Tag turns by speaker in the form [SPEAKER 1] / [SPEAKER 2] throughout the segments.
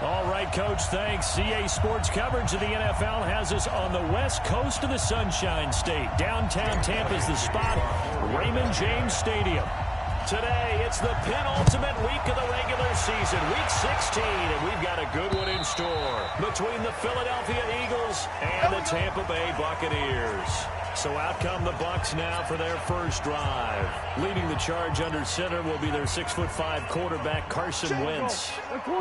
[SPEAKER 1] All right, Coach, thanks. CA Sports coverage of the NFL has us on the west coast of the Sunshine State. Downtown Tampa's the spot, Raymond James Stadium. Today, it's the penultimate week of the regular season, Week 16, and we've got a good one in store between the Philadelphia Eagles and the Tampa Bay Buccaneers. So out come the Bucs now for their first drive. Leading the charge under center will be their 6'5" quarterback, Carson Wentz.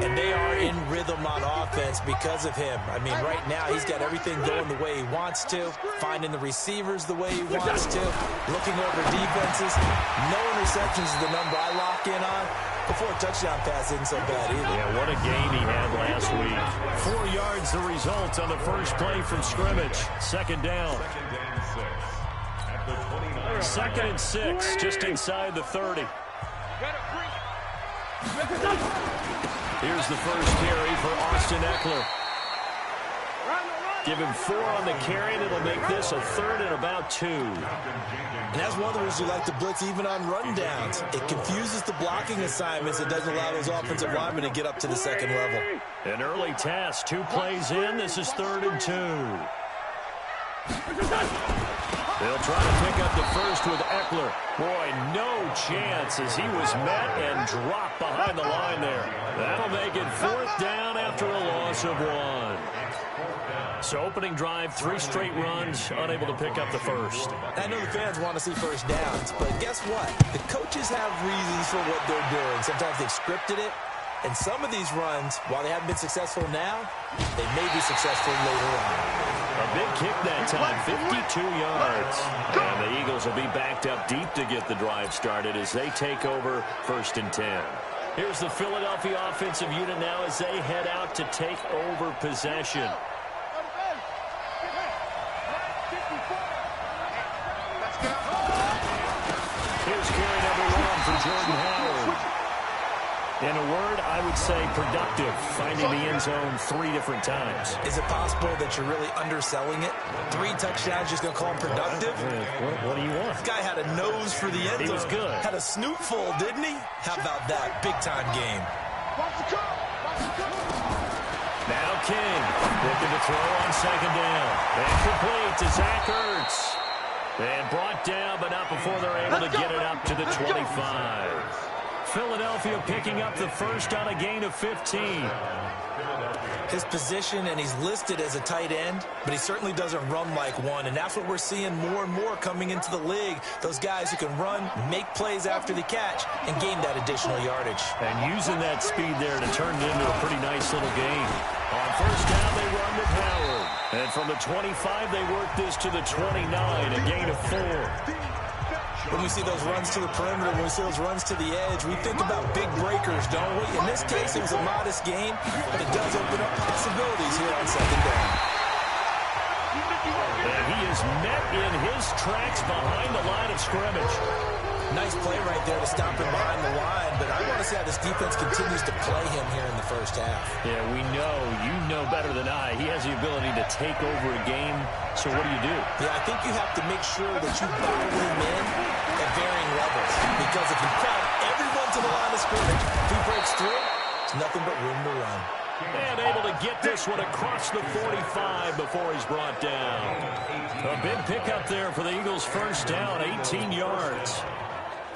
[SPEAKER 2] And they are in rhythm on offense because of him. I mean, right now he's got everything going the way he wants to, finding the receivers the way he wants to, looking over defenses. No interceptions is the number I lock in on. Before a touchdown pass isn't so bad either.
[SPEAKER 1] Yeah, what a game he had last week. 4 yards the result on the first play from scrimmage. Second down. Second and 6, just inside the 30. Here's the first carry for Austin Eckler. Give him 4 on the carry, and it'll make this a 3rd and about 2.
[SPEAKER 2] And that's one of the reasons you like to blitz even on rundowns. It confuses the blocking assignments. It doesn't allow those offensive linemen to get up to the second level.
[SPEAKER 1] An early test, 2 plays in. This is 3rd and 2. They'll try to pick up the first with Eckler. Boy, no chance as he was met and dropped behind the line there. That'll make it 4th down after a loss of 1. So opening drive, 3 straight runs, unable to pick up the first.
[SPEAKER 2] I know the fans want to see first downs, but guess what? The coaches have reasons for what they're doing. Sometimes they've scripted it, and some of these runs, while they haven't been successful now, they may be successful later on.
[SPEAKER 1] A big kick that time, 52 yards. And the Eagles will be backed up deep to get the drive started as they take over 1st and 10. Here's the Philadelphia offensive unit now as they head out to take over possession. Here's carry number 1 for Jordan Howard. In a word, I would say productive, finding the end zone 3 different times.
[SPEAKER 2] Is it possible that you're really underselling it? 3 touchdowns, just going to call him productive?
[SPEAKER 1] What do you want?
[SPEAKER 2] This guy had a nose for the end zone.
[SPEAKER 1] He was good.
[SPEAKER 2] Had a snootful, didn't he? How about that? Big-time game.
[SPEAKER 1] Now King, looking to throw on 2nd down. And complete to Zach Ertz. And brought down, but not before they're able to get it up to the 25. Philadelphia picking up the first on a gain of 15.
[SPEAKER 2] His position, and he's listed as a tight end, but he certainly doesn't run like one, and that's what we're seeing more and more coming into the league. Those guys who can run, make plays after the catch, and gain that additional yardage.
[SPEAKER 1] And using that speed there to turn it into a pretty nice little game. On first down, they run with Howard. And from the 25, they work this to the 29, a gain of 4.
[SPEAKER 2] When we see those runs to the perimeter, when we see those runs to the edge, we think about big breakers, don't we? In this case, it was a modest gain, but it does open up possibilities here on 2nd down.
[SPEAKER 1] And he is met in his tracks behind the line of scrimmage.
[SPEAKER 2] Nice play right there to stop him behind the line, but I want to see how this defense continues to play him here in the first half.
[SPEAKER 1] Yeah, we know. You know better than I. He has the ability to take over a game, so what do you do?
[SPEAKER 2] Yeah, I think you have to make sure that you bottle him in at varying levels, because if you crowd everyone to the line of scrimmage, if he breaks through, it's nothing but room to run.
[SPEAKER 1] And able to get this one across the 45 before he's brought down. A big pickup there for the Eagles' first down, 18 yards.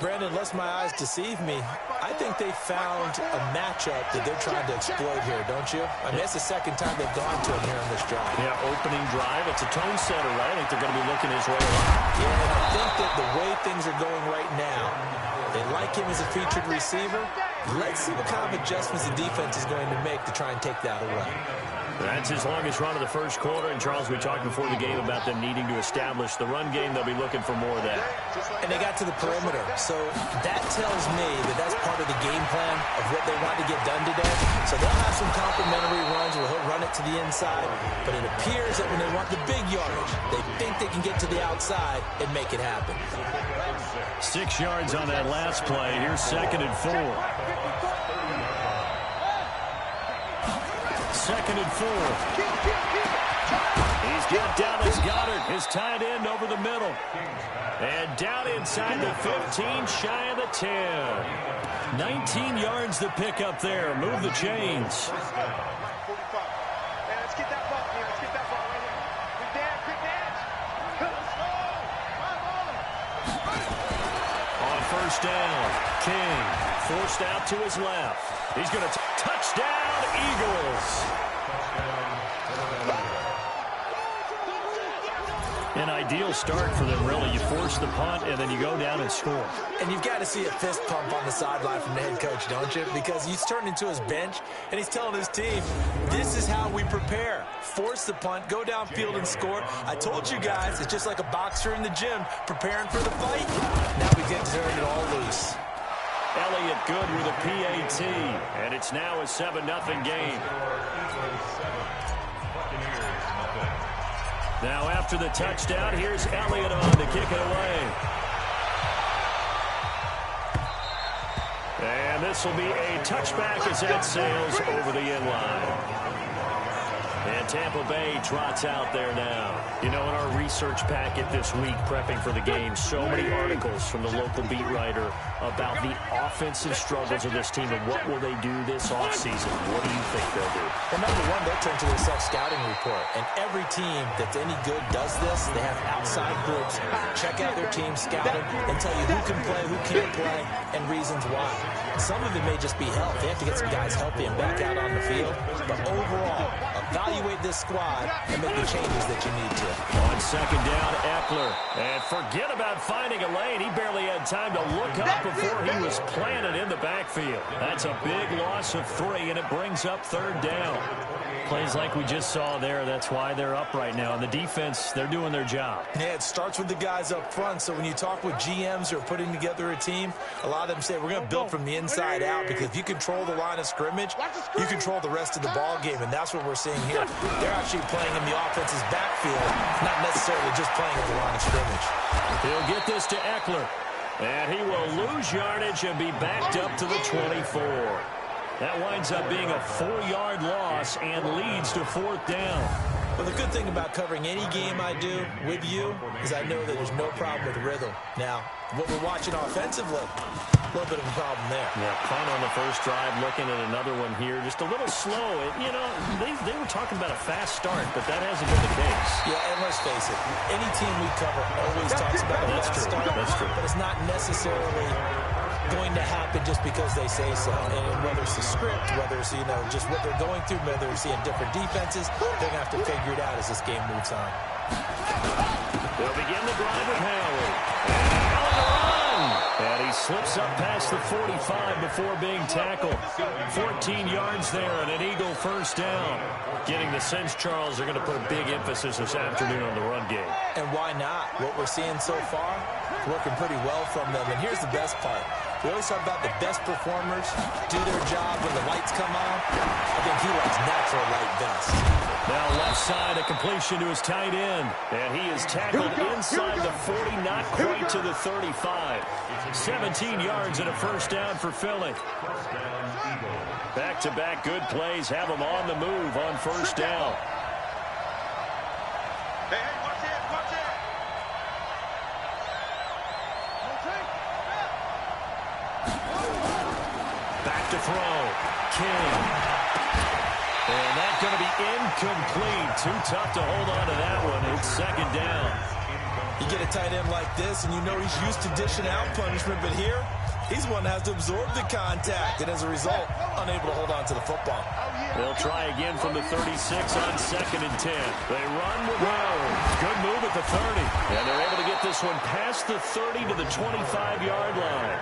[SPEAKER 2] Brandon, unless my eyes deceive me, I think they found a matchup that they're trying to exploit here, don't you? I mean, it's the 2nd time they've gone to him here on this drive.
[SPEAKER 1] Yeah, opening drive. It's a tone setter, right? I think they're going to be looking his way along.
[SPEAKER 2] Yeah, and I think that the way things are going right now, they like him as a featured receiver. Let's see what kind of adjustments the defense is going to make to try and take that away.
[SPEAKER 1] That's his longest run of the first quarter. And, Charles, we talked before the game about them needing to establish the run game. They'll be looking for more of that.
[SPEAKER 2] And they got to the perimeter. So that tells me that that's part of the game plan of what they want to get done today. So they'll have some complimentary runs where he'll run it to the inside. But it appears that when they want the big yardage, they think they can get to the outside and make it happen.
[SPEAKER 1] 6 yards on that last play. Here's 2nd and 4. 2nd and 4. He's got Dallas Goedert, his tight end, over the middle. And down inside the 15, shy of the 10. 19 yards to pick up there. Move the chains.
[SPEAKER 3] Let's get that ball here. Let's get that ball right here. Quick dance.
[SPEAKER 1] On first down, King forced out to his left. He's going to touchdown, Eagles. An ideal start for them, really. You force the punt, and then you go down and score.
[SPEAKER 2] And you've got to see a fist pump on the sideline from the head coach, don't you? Because he's turned into his bench, and he's telling his team, this is how we prepare. Force the punt, go downfield and score. I told you guys, it's just like a boxer in the gym preparing for the fight. Now we get to turn it all loose.
[SPEAKER 1] Elliott good with a PAT, and it's now a 7-0 game. Now after the touchdown, here's Elliott on to kick it away. And this will be a touchback as that sails over the end line. And Tampa Bay trots out there now. You know, in our research packet this week, prepping for the game, so many articles from the local beat writer about the offensive struggles of this team and what will they do this offseason. What do you think they'll do?
[SPEAKER 2] Well, number one, they'll turn to their self-scouting report. And every team that's any good does this. They have outside groups check out their team, scout them, and tell you who can play, who can't play, and reasons why. Some of it may just be health. They have to get some guys healthy and back out on the field. But overall, evaluate this squad and make the changes that you need to.
[SPEAKER 1] On second down, Eckler. And forget about finding a lane. He barely had time to look up before he was planted in the backfield. That's a big loss of 3, and it brings up third down. Plays like we just saw there, that's why they're up right now. And the defense, they're doing their job.
[SPEAKER 2] Yeah, it starts with the guys up front. So when you talk with GMs who are putting together a team, a lot of them say, we're going to build from the inside out, because if you control the line of scrimmage, you control the rest of the ball game, and that's what we're seeing here. They're actually playing in the offense's backfield, not necessarily just playing at the line of scrimmage.
[SPEAKER 1] He'll get this to Eckler, and he will lose yardage and be backed up to the 24. That winds up being a 4-yard loss and leads to fourth down.
[SPEAKER 2] Well, the good thing about covering any game I do with you is I know that there's no problem with rhythm. Now, what we're watching offensively, a little bit of a problem there.
[SPEAKER 1] Yeah, punt on the first drive, looking at another one here. Just a little slow. You know, they were talking about a fast start, but that hasn't been the case.
[SPEAKER 2] Yeah, and let's face it, any team we cover always talks about a fast start.
[SPEAKER 1] That's true.
[SPEAKER 2] But it's not necessarily going to happen just because they say so. And whether it's the script, whether it's, you know, just what they're going through, whether they're seeing different defenses, they're going to have to figure it out as this game moves on.
[SPEAKER 1] They'll begin the drive with Howard. And Howard to run. And he slips up past the 45 before being tackled. 14 yards there and an Eagle first down. Getting the sense, Charles, they're going to put a big emphasis this afternoon on the run game.
[SPEAKER 2] And why not? What we're seeing so far, working pretty well from them. And here's the best part. We always talk about the best performers do their job when the lights come on. I think he likes natural light best.
[SPEAKER 1] Now left side, a completion to his tight end. And he is tackled inside the 40, not quite to the 35. 17 yards and a first down for Philly. Back-to-back good plays have him on the move on first down.
[SPEAKER 3] Hey, watch it, watch it.
[SPEAKER 1] Back to throw. King. And that's going to be incomplete. Too tough to hold on to that one. It's second down.
[SPEAKER 2] You get a tight end like this, and you know he's used to dishing out punishment, but here, he's one that has to absorb the contact, and as a result, unable to hold on to the football.
[SPEAKER 1] They'll try again from the 36 on second and 10. They run with Rose. Good move at the 30. And they're able to get this one past the 30 to the 25-yard line.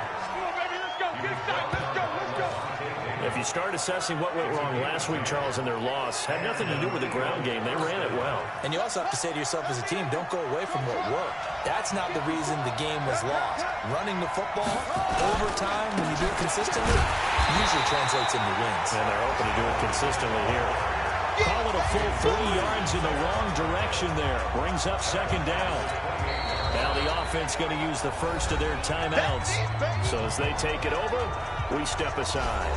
[SPEAKER 1] If you start assessing what went wrong last week, Charles, in their loss, had nothing to do with the ground game. They ran it well.
[SPEAKER 2] And you also have to say to yourself as a team, don't go away from what worked. That's not the reason the game was lost. Running the football over time, when you do it consistently, usually translates into wins.
[SPEAKER 1] And they're hoping to do it consistently here. Call it a full 3 yards in the wrong direction there. Brings up second down. Now the offense going to use the first of their timeouts. So as they take it over, we step aside.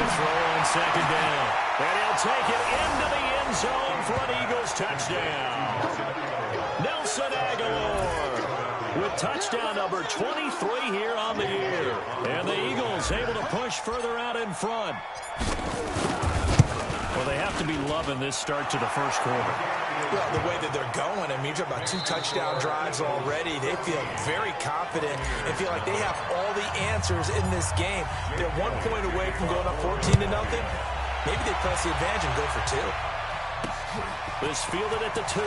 [SPEAKER 1] to throw on second down. And he'll take it into the end zone for an Eagles touchdown. Nelson Aguilar with touchdown number 23 here on the year. And the Eagles able to push further out in front. Well, they have to be loving this start to the first quarter.
[SPEAKER 2] Well, the way that they're going, I mean, you're talking about 2 touchdown drives already. They feel very confident and feel like they have all the answers in this game. They're 1 point away from going up 14-0. Maybe they press the advantage and go for 2.
[SPEAKER 1] This fielded at the 2.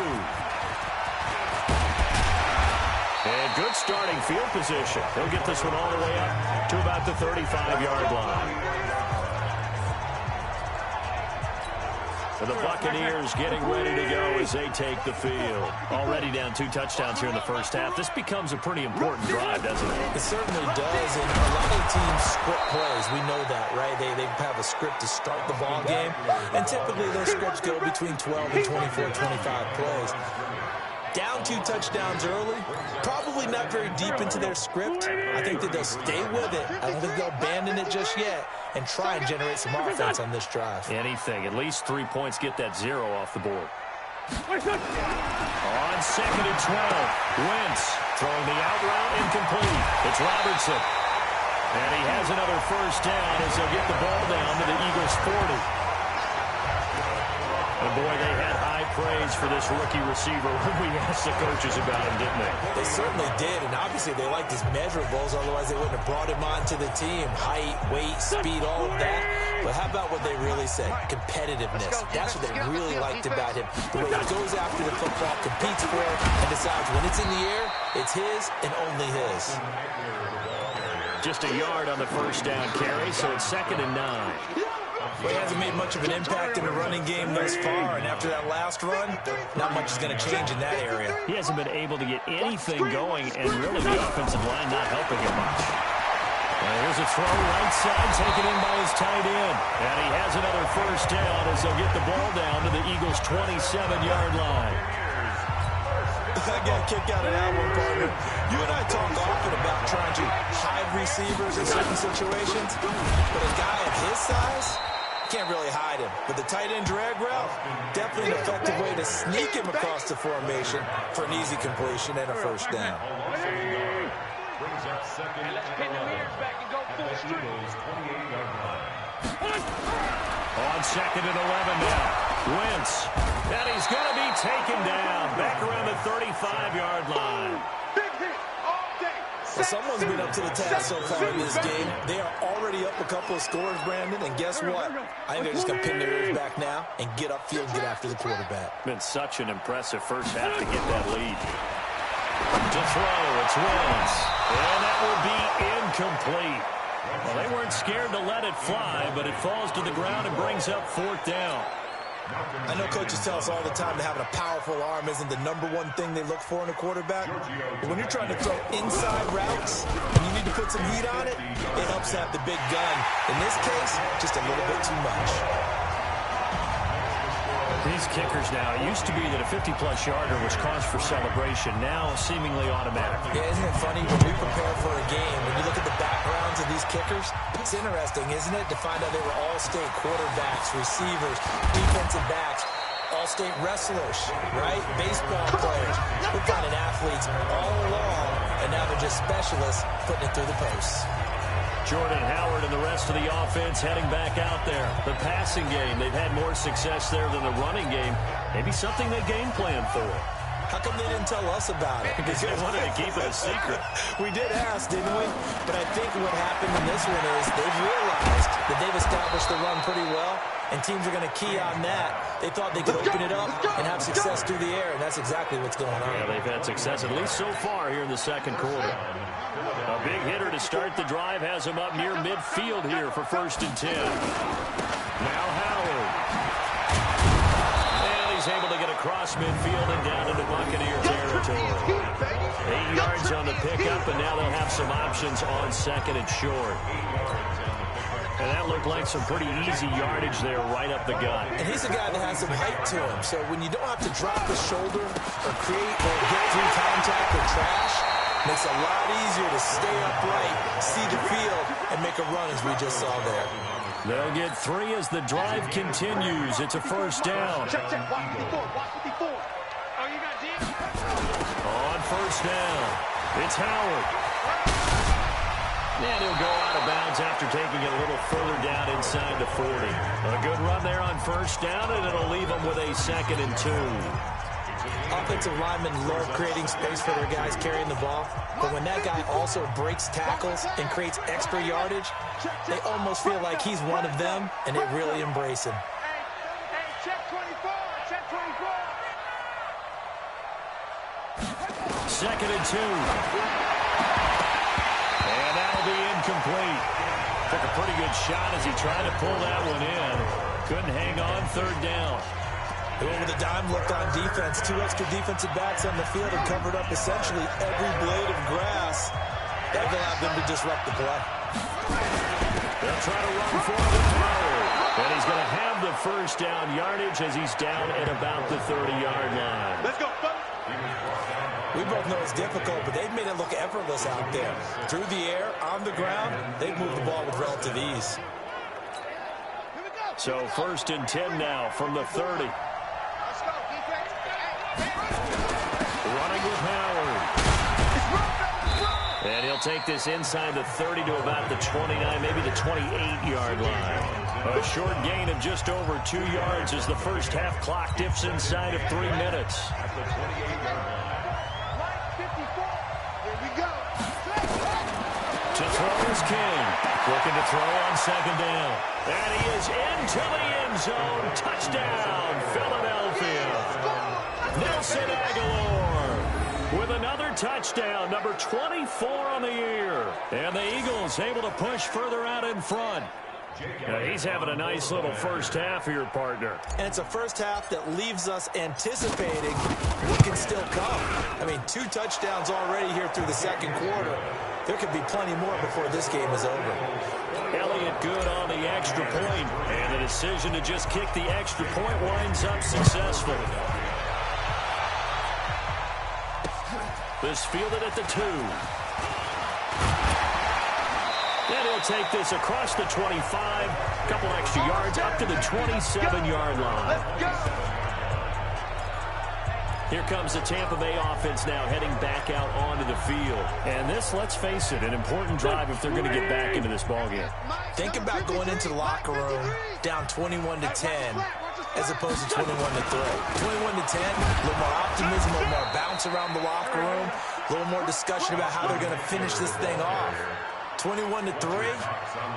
[SPEAKER 1] And good starting field position. He'll get this one all the way up to about the 35-yard line. And the Buccaneers getting ready to go as they take the field. Already down 2 touchdowns here in the first half. This becomes a pretty important drive, doesn't it?
[SPEAKER 2] It certainly does. And a lot of teams script plays. We know that, right? They have a script to start the ball game. And typically those scripts go between 12 and 24, 25 plays. Down 2 touchdowns early, probably not very deep into their script. I think that they'll stay with it. I don't think they'll abandon it just yet and try and generate some offense on this drive.
[SPEAKER 1] Anything. At least 3 points, get that 0 off the board. On second and 12, Wentz throwing the out route incomplete. It's Robertson. And he has another first down as they'll get the ball down to the Eagles' 40. And boy, they had high praise for this rookie receiver when we asked the coaches about him, didn't they?
[SPEAKER 2] They certainly did, and obviously they liked his measurables, otherwise they wouldn't have brought him onto the team. Height, weight, speed, all of that. But how about what they really said? Competitiveness. That's what they really liked about him. The way he goes after the football, competes for it, and decides when it's in the air, it's his and only his.
[SPEAKER 1] Just a yard on the first down carry, so it's 2nd and 9.
[SPEAKER 2] Well, he hasn't made much of an impact in the running game thus far, and after that last run, not much is going to change in that area.
[SPEAKER 1] He hasn't been able to get anything going, and really the offensive line not helping him much. Well, here's a throw right side, taken in by his tight end. And he has another first down as they'll get the ball down to the Eagles' 27-yard line.
[SPEAKER 2] I got a kick out of that one, partner. You and I talk often about trying to hide receivers in certain situations, but a guy of his size can't really hide him. But the tight end drag route, definitely an effective way to sneak him across the formation for an easy completion and a first down.
[SPEAKER 1] On second and 11 now. Wentz. And he's going to be taken down back around the 35-yard line.
[SPEAKER 2] Well, someone's been up to the task so far in this game. They are already up a couple of scores, Brandon, and guess what? I think they're just going to pin their ears back now and get upfield and get after the quarterback.
[SPEAKER 1] Been such an impressive first half to get that lead. To throw, it's Wentz. And that will be incomplete. Well, they weren't scared to let it fly, but it falls to the ground and brings up 4th down.
[SPEAKER 2] I know coaches tell us all the time that having a powerful arm isn't the #1 thing they look for in a quarterback. But when you're trying to throw inside routes and you need to put some heat on it, it helps to have the big gun. In this case, just a little bit too much.
[SPEAKER 1] These kickers now, it used to be that a 50-plus yarder was cause for celebration. Now, seemingly automatic.
[SPEAKER 2] Yeah, isn't it funny when we prepare for a game, when you look at the backgrounds of these kickers, it's interesting, isn't it, to find out they were all-state quarterbacks, receivers, defensive backs, all-state wrestlers, right? Baseball players. We're finding athletes all along, and now they're just specialists putting it through the posts.
[SPEAKER 1] Jordan Howard and the rest of the offense heading back out there. The passing game, they've had more success there than the running game. Maybe something they game plan for.
[SPEAKER 2] How come they didn't tell us about it?
[SPEAKER 1] Because they wanted to keep it a secret.
[SPEAKER 2] We did ask, didn't we? But I think what happened in this one is they've realized that they've established the run pretty well, and teams are going to key on that. They thought they could open it up and have success through the air, and that's exactly what's going on.
[SPEAKER 1] Yeah, they've had success, at least so far here in the second quarter. A big hitter to start the drive has him up near midfield here for 1st and 10. Now Howard. And he's able to get across midfield and down into Buccaneer territory. 8 yards on the pickup, and now they'll have some options on 2nd and short. And that looked like some pretty easy yardage there right up the gut.
[SPEAKER 2] And he's a guy that has some height to him. So when you don't have to drop the shoulder or create or get through contact or trash, makes it a lot easier to stay upright, see the field, and make a run as we just saw there.
[SPEAKER 1] They'll get 3 as the drive continues. It's a first down.
[SPEAKER 3] Check, check. Watch 54. Watch 54. Oh, you got D?
[SPEAKER 1] On first down, it's Howard. And he'll go out of bounds after taking it a little further down inside the 40. A good run there on first down, and it'll leave them with a 2nd and 2.
[SPEAKER 2] Offensive linemen love creating space for their guys carrying the ball, but when that guy also breaks tackles and creates extra yardage, they almost feel like he's one of them, and they really embrace him.
[SPEAKER 3] Hey, check 24. Check 24.
[SPEAKER 1] 2nd and 2. And that'll be incomplete. Took a pretty good shot as he tried to pull that one in. Couldn't hang on 3rd down.
[SPEAKER 2] They went with a dime look on defense. 2 extra defensive backs on the field and covered up essentially every blade of grass. That allowed them to disrupt the play.
[SPEAKER 1] They'll try to run for the throw. And he's going to have the first down yardage as he's down at about the 30-yard line.
[SPEAKER 3] Let's go, folks.
[SPEAKER 2] We both know it's difficult, but they've made it look effortless out there. Through the air, on the ground, they've moved the ball with relative ease.
[SPEAKER 1] So 1st and 10 now from the 30.
[SPEAKER 3] Let's go, defense.
[SPEAKER 1] Running with Howard. And he'll take this inside the 30 to about the 29, maybe the 28-yard line. A short gain of just over 2 yards as the first half clock dips inside of 3 minutes. To throw is King. Looking to throw on 2nd down. And he is into the end zone. Touchdown, Philadelphia. Nelson Aguilar with another touchdown, number 24 on the year. And the Eagles able to push further out in front. He's having a nice little first half here, partner.
[SPEAKER 2] And it's a first half that leaves us anticipating what can still come. I mean, 2 touchdowns already here through the 2nd quarter. There could be plenty more before this game is over.
[SPEAKER 1] Elliott good on the extra point, and the decision to just kick the extra point winds up successful. This fielded at the 2. And he'll take this across the 25, a couple extra yards up to the 27-yard line.
[SPEAKER 3] Let's go.
[SPEAKER 1] Here comes the Tampa Bay offense now heading back out onto the field. And this, let's face it, an important drive if they're going to get back into this ballgame.
[SPEAKER 2] Think about going into the locker room down 21-10 as opposed to 21-3. 21-10, a little more optimism, a little more bounce around the locker room, a little more discussion about how they're going to finish this thing off. 21-3,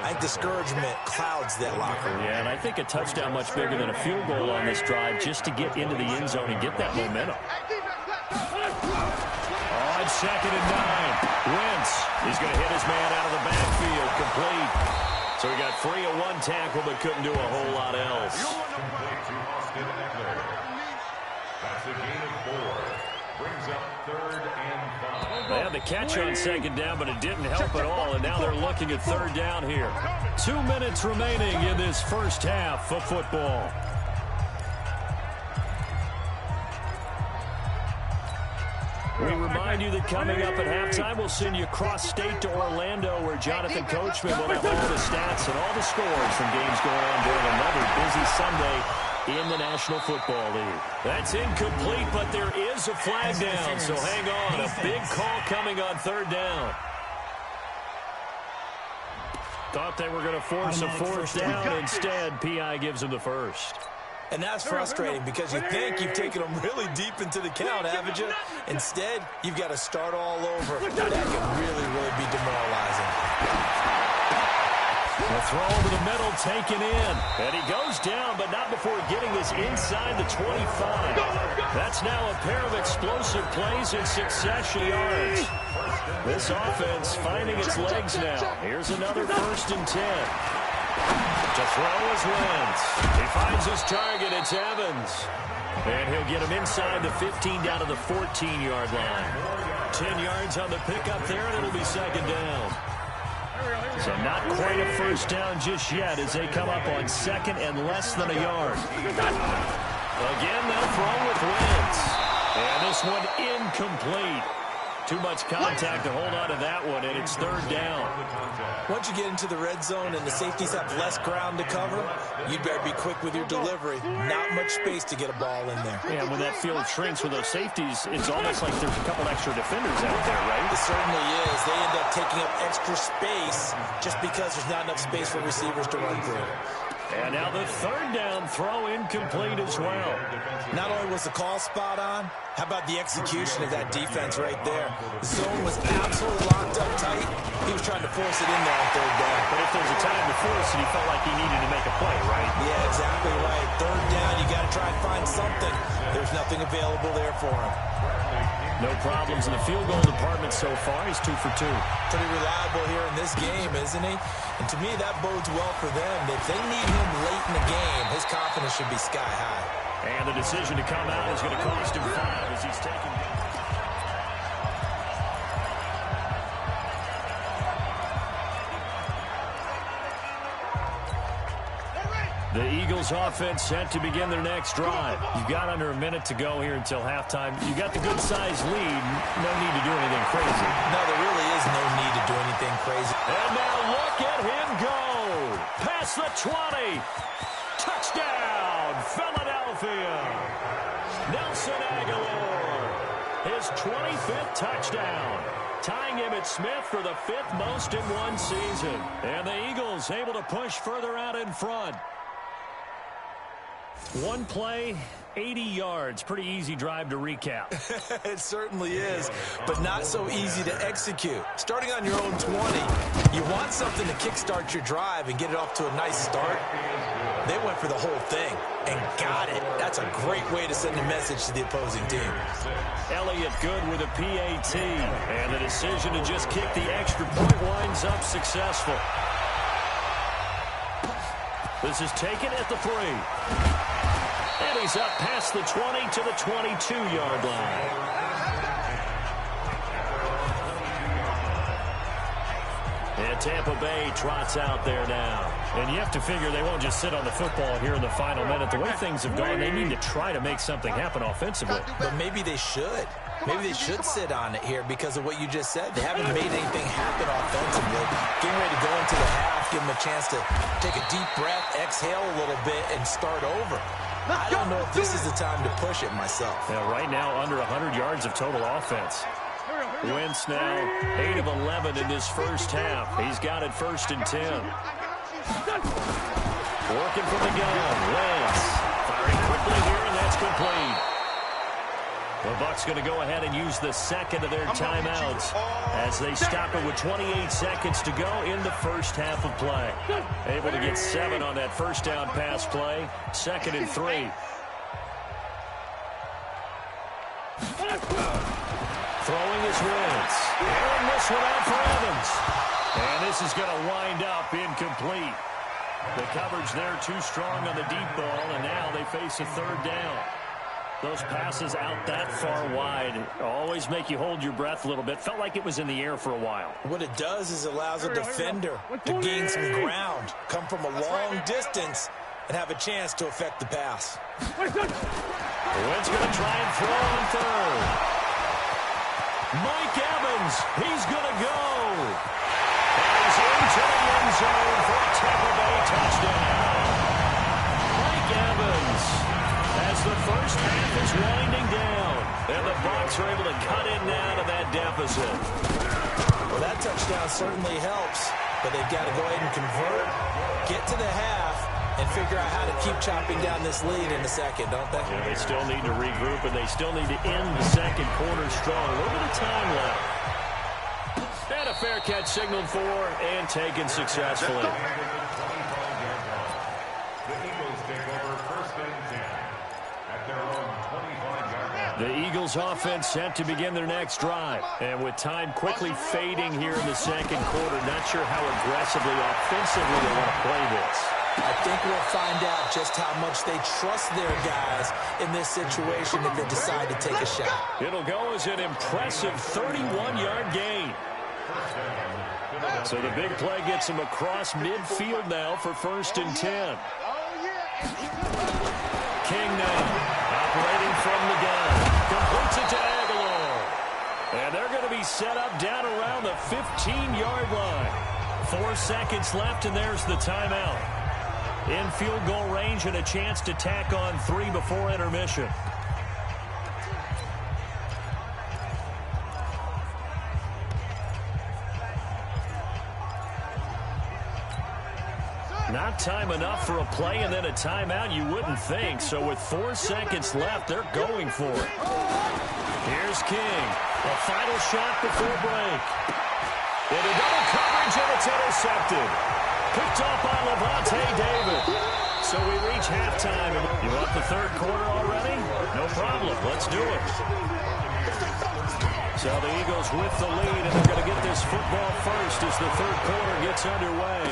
[SPEAKER 2] I think discouragement clouds that locker room.
[SPEAKER 1] Yeah, and I think a touchdown much bigger than a field goal on this drive just to get into the end zone and get that momentum. On 2nd and 9, Wentz. He's going to hit his man out of the backfield, complete. So he got free of 1 tackle but couldn't do a whole lot else.
[SPEAKER 4] That's a gain of 4. Brings up 3rd and 5.
[SPEAKER 1] They had the catch on 2nd down, but it didn't help at all, and now they're looking at 3rd down here. 2 minutes remaining in this first half of football. We remind you that coming up at halftime, we'll send you cross-state to Orlando, where Jonathan Coachman will have all the stats and all the scores from games going on during another busy Sunday in the National Football League. That's incomplete, but there is a flag down, so hang on. A big call coming on 3rd down. Thought they were going to force a 4th down. Instead, P.I. gives them the first.
[SPEAKER 2] And that's frustrating because you think you've taken them really deep into the count, haven't you? Instead, you've got to start all over. That can really, really be demoralizing.
[SPEAKER 1] The throw over the middle taken in. And he goes down, but not before getting this inside the 25. That's now a pair of explosive plays in succession yards. This offense finding its legs now. Here's another 1st and 10. To throw is Wentz. He finds his target. It's Evans. And he'll get him inside the 15 down to the 14-yard line. 10 yards on the pickup there, and it'll be 2nd down. So not quite a 1st down just yet as they come up on 2nd and less than a yard. Again, they'll throw with Wentz. And this one incomplete. Too much contact to hold on to that one, and it's third down.
[SPEAKER 2] Once you get into the red zone and the safeties have less ground to cover, you'd better be quick with your delivery. Not much space to get a ball in there.
[SPEAKER 1] Yeah, when that field shrinks with those safeties, it's almost like there's a couple extra defenders out there, right?
[SPEAKER 2] It certainly is. They end up taking up extra space just because there's not enough space for receivers to run through.
[SPEAKER 1] And now the third down throw incomplete as well.
[SPEAKER 2] Not only was the call spot on, how about the execution of that defense right there? The zone was absolutely locked up tight. He was trying to force it in there on third down.
[SPEAKER 1] But if there's a time to force it, he felt like he needed to make a play, right?
[SPEAKER 2] Yeah, exactly right. Third down, you got to try and find something. There's nothing available there for him.
[SPEAKER 1] No problems in the field goal department so far. He's 2 for 2.
[SPEAKER 2] Pretty reliable here in this game, isn't he? And to me, that bodes well for them. If they need him late in the game, his confidence should be sky high.
[SPEAKER 1] And the decision to come out is going to cost him 5 as he's taken. The Eagles offense set to begin their next drive. You've got under a minute to go here until halftime. You got the good-sized lead. No need to do anything crazy.
[SPEAKER 2] No, there really is no need to do anything crazy.
[SPEAKER 1] And now look at him go. Past the 20. Touchdown, Philadelphia. Nelson Aguilar. His 25th touchdown. Tying Emmitt Smith for the 5th most in one season. And the Eagles able to push further out in front. One play, 80 yards. Pretty easy drive to recap.
[SPEAKER 2] It certainly is, but not so easy to execute. Starting on your own 20, you want something to kickstart your drive and get it off to a nice start. They went for the whole thing and got it. That's a great way to send a message to the opposing team.
[SPEAKER 1] Elliott good with a PAT. And the decision to just kick the extra point winds up successful. This is taken at the 3. And he's up past the 20 to the 22-yard line. And Tampa Bay trots out there now. And you have to figure they won't just sit on the football here in the final minute. The way things have gone, they need to try to make something happen offensively.
[SPEAKER 2] But maybe they should. Maybe they should sit on it here because of what you just said. They haven't made anything happen offensively. Getting ready to go into the half, give them a chance to take a deep breath, exhale a little bit, and start over. I don't know if this is the time to push it myself.
[SPEAKER 1] Yeah, right now, under 100 yards of total offense. Wentz now 8 of 11 in this first half. He's got it 1st and 10. Working from the gun. Wentz firing quickly here, and that's complete. The Bucs going to go ahead and use the second of their timeouts as they stop it with 28 seconds to go in the first half of play. Able to get 7 on that first down pass play. 2nd and 3. Throwing is Wentz. And this one out for Evans. And this is going to wind up incomplete. The coverage there too strong on the deep ball, and now they face a 3rd down. Those passes out that far wide always make you hold your breath a little bit. Felt like it was in the air for a while.
[SPEAKER 2] What it does is allows a defender to gain some ground, come from a long distance, and have a chance to affect the pass.
[SPEAKER 1] Wentz going to try and throw on 3rd. Mike Evans, he's going to go. And he's into the end zone for a Tampa Bay touchdown. Mike Evans, as the first half is winding down, and the Bucs are able to cut in now to that deficit.
[SPEAKER 2] Well, that touchdown certainly helps, but they've got to go ahead and convert, get to the half, and figure out how to keep chopping down this lead in the second, don't they?
[SPEAKER 1] Yeah, they still need to regroup, and they still need to end the second quarter strong. A little bit of time left. And a fair catch signaled for and taken successfully. The Eagles offense set to begin their next drive. And with time quickly fading here in the second quarter, not sure how aggressively, offensively they want to play this.
[SPEAKER 2] I think we'll find out just how much they trust their guys in this situation if they decide to take a shot.
[SPEAKER 1] It'll go as an impressive 31-yard gain. So the big play gets him across midfield now for 1st and 10. King now operating from the gun. Completes it to Aguilar. And they're going to be set up down around the 15-yard line. 4 seconds left, and there's the timeout. In field goal range and a chance to tack on 3 before intermission. Not time enough for a play and then a timeout, you wouldn't think. So with 4 seconds left, they're going for it. Here's King. A final shot before break. Into double coverage, and it's intercepted. Picked off by Levante David. So we reach halftime. You want the third quarter already? No problem. Let's do it. So the Eagles with the lead, and they're going to get this football first as the third quarter gets underway.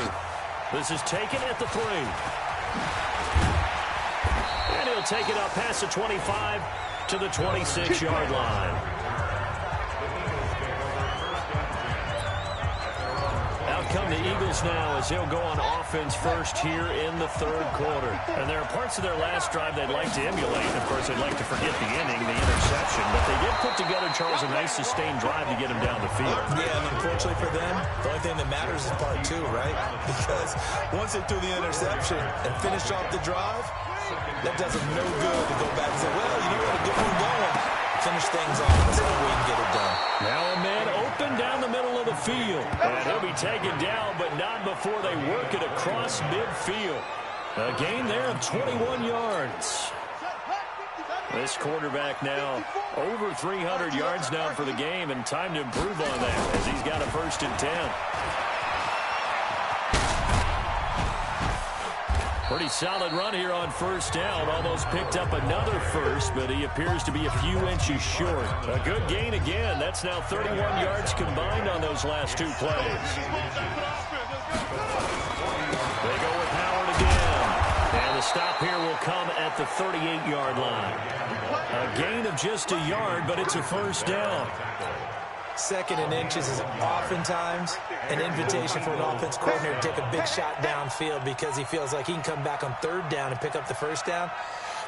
[SPEAKER 1] This is taken at the 3. And he'll take it up past the 25 to the 26-yard line. Out come the Eagles now as they'll go on offense first here in the third quarter. And there are parts of their last drive they'd like to emulate. Of course, they'd like to forget the inning, the interception. But they did put together, Charles, a nice sustained drive to get him down the field.
[SPEAKER 2] Yeah, and unfortunately for them, the only thing that matters is part 2, right? Because once they threw the interception and finished off the drive, that does them no good to go back and say, well, you know what, a good one going. Finish things off. That's how we can get it done.
[SPEAKER 1] Now a man open down the middle of the field. And he'll be taken down, but not before they work it across midfield. A gain there of 21 yards. This quarterback now over 300 yards now for the game, and time to improve on that as he's got a 1st and 10. Pretty solid run here on 1st down. Almost picked up another first, but he appears to be a few inches short. A good gain again. That's now 31 yards combined on those last 2 plays. They go with Howard again. And the stop here will come at the 38-yard line. A gain of just a yard, but it's a 1st down.
[SPEAKER 2] 2nd and inches is oftentimes an invitation for an offense coordinator to take a big shot downfield because he feels like he can come back on 3rd down and pick up the 1st down.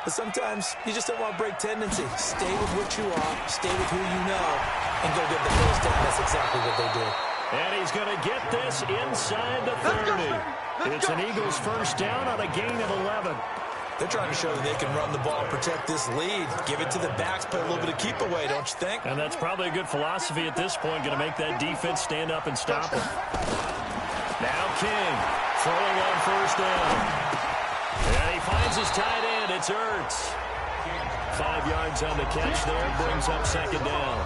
[SPEAKER 2] But sometimes you just don't want to break tendency. Stay with what you are, stay with who you know, and go get the 1st down. That's exactly what they did.
[SPEAKER 1] And he's going to get this inside the 30. It's an Eagles 1st down on a gain of 11.
[SPEAKER 2] They're trying to show that they can run the ball, protect this lead, give it to the backs, play a little bit of keep away, don't you think?
[SPEAKER 1] And that's probably a good philosophy at this point, going to make that defense stand up and stop him. Now King throwing on 1st down. And he finds his tight end. It's Ertz. 5 yards on the catch there, brings up 2nd down.